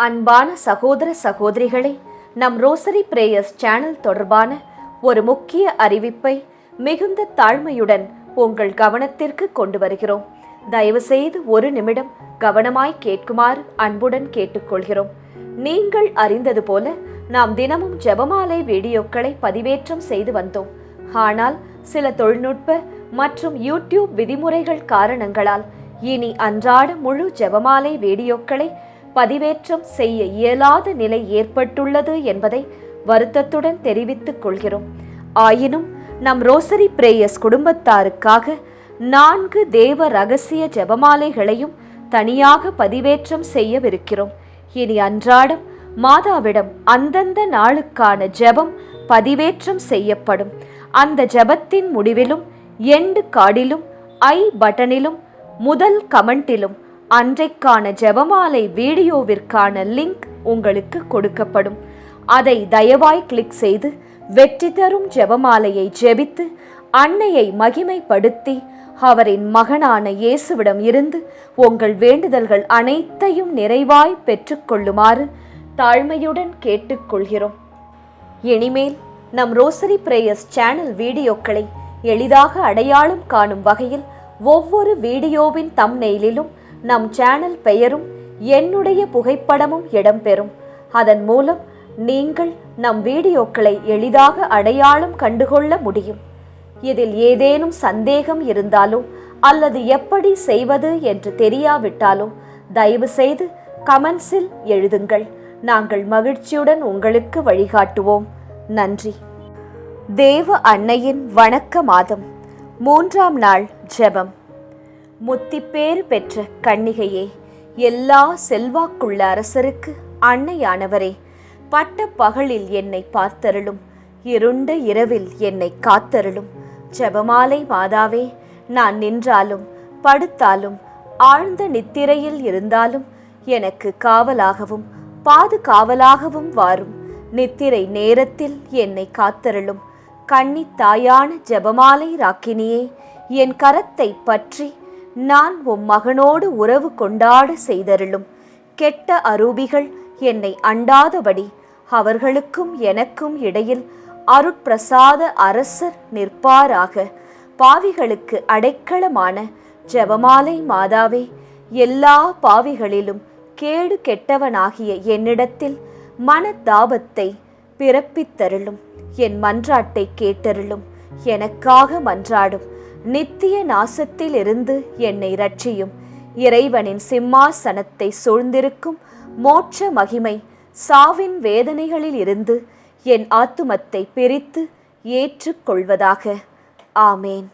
அன்பான சகோதர சகோதரிகளே, நம் ரோசரி பிரேயர்ஸ் சேனல் தொடர்பான ஒரு முக்கிய அறிவிப்பை மிகுந்த தாழ்மையுடன் உங்கள் கவனத்திற்கு கொண்டு வருகிறோம். தயவு செய்து ஒரு நிமிடம் கவனமாய் கேட்குமாறு அன்புடன் கேட்டுக்கொள்கிறோம். நீங்கள் அறிந்தது போல நாம் தினமும் ஜெபமாலை வீடியோக்களை பதிவேற்றம் செய்து வந்தோம். ஆனால் சில தொழில்நுட்ப மற்றும் யூடியூப் விதிமுறைகள் காரணங்களால் இனி அன்றாட முழு ஜெபமாலை வீடியோக்களை பதிவேற்றம் செய்ய இயலாத நிலை ஏற்பட்டுள்ளது என்பதை வருத்தத்துடன் தெரிவித்துக் கொள்கிறோம். ஆயினும் நம் ரோசரி பிரேயர்ஸ் குடும்பத்தாருக்காக 4 தேவ ரகசிய ஜெபமாலைகளையும் தனியாக பதிவேற்றம் செய்யவிருக்கிறோம். இனி அன்றாடம் மாதாவிடம் அந்தந்த நாளுக்கான ஜெபம் பதிவேற்றம் செய்யப்படும். அந்த ஜெபத்தின் முடிவிலும் எண்டு கார்டிலும் ஐ பட்டனிலும் முதல் கமெண்டிலும் அன்றைக்கான ஜெபமாலை வீடியோவிற்கான லிங்க் உங்களுக்கு கொடுக்கப்படும். அதை தயவாய் கிளிக் செய்து வெற்றி தரும் ஜெபமாலையை ஜெபித்து அன்னையை மகிமைப்படுத்தி அவரின் மகனான இயேசுவிடம் இருந்து உங்கள் வேண்டுதல்கள் அனைத்தையும் நிறைவாய் பெற்றுக்கொள்ளுமாறு தாழ்மையுடன் கேட்டுக்கொள்கிறோம். இனிமேல் நம் ரோசரி பிரேயர்ஸ் சேனல் வீடியோக்களை எளிதாக அடையாளம் காணும் வகையில் ஒவ்வொரு வீடியோவின் தம்ப்நெயிலிலும் நம் சேனல் பெயரும் என்னுடைய புகைப்படமும் இடம்பெறும். அதன் மூலம் நீங்கள் நம் வீடியோக்களை எளிதாக அடையாளம் கண்டுகொள்ள முடியும். இதில் ஏதேனும் சந்தேகம் இருந்தாலோ அல்லது எப்படி செய்வது என்று தெரியாவிட்டாலோ தயவு செய்து கமெண்ட்ஸில் எழுதுங்கள். நாங்கள் மகிழ்ச்சியுடன் உங்களுக்கு வழிகாட்டுவோம். நன்றி. தேவ அன்னையின் வணக்க மாதம் 3ஆம் நாள் ஜெபம். முத்திப்பேறு பெற்ற கன்னிகையே, எல்லா செல்வாக்குள்ள அரசருக்கு அன்னையானவரே, பட்ட பகலில் என்னை பார்த்தருளும், இருண்ட இரவில் என்னை காத்தருளும். ஜெபமாலை மாதாவே, நான் நின்றாலும் படுத்தாலும் ஆழ்ந்த நித்திரையில் இருந்தாலும் எனக்கு காவலாகவும் பாதுகாவலாகவும் வாரும். நித்திரை நேரத்தில் என்னை காத்தருளும். கன்னி தாயான ஜெபமாலை ராக்கினியே, என் கரத்தை பற்றி நான் உம் மகனோடு உறவு கொண்டாட செய்தருளும். கெட்ட அரூபிகள் என்னை அண்டாதபடி அவர்களுக்கும் எனக்கும் இடையில் அருட்பிரசாத அரசர் நிற்பாராக. பாவிகளுக்கு அடைக்கலமான ஜெபமாலை மாதாவே, எல்லா பாவிகளிலும் கேடு கெட்டவனாகிய என்னிடத்தில் மனதாபத்தை பிறப்பித்தருளும். என் மன்றாட்டை கேட்டருளும். எனக்காக மன்றாடும். நித்திய நாசத்தில் இருந்து என்னை ரட்சியும். இறைவனின் சிம்மாசனத்தை சூழ்ந்திருக்கும் மோட்ச மகிமை சாவின் வேதனைகளில் இருந்து என் ஆத்துமத்தை பிரித்து ஏற்றுக்கொள்வதாக. ஆமேன்.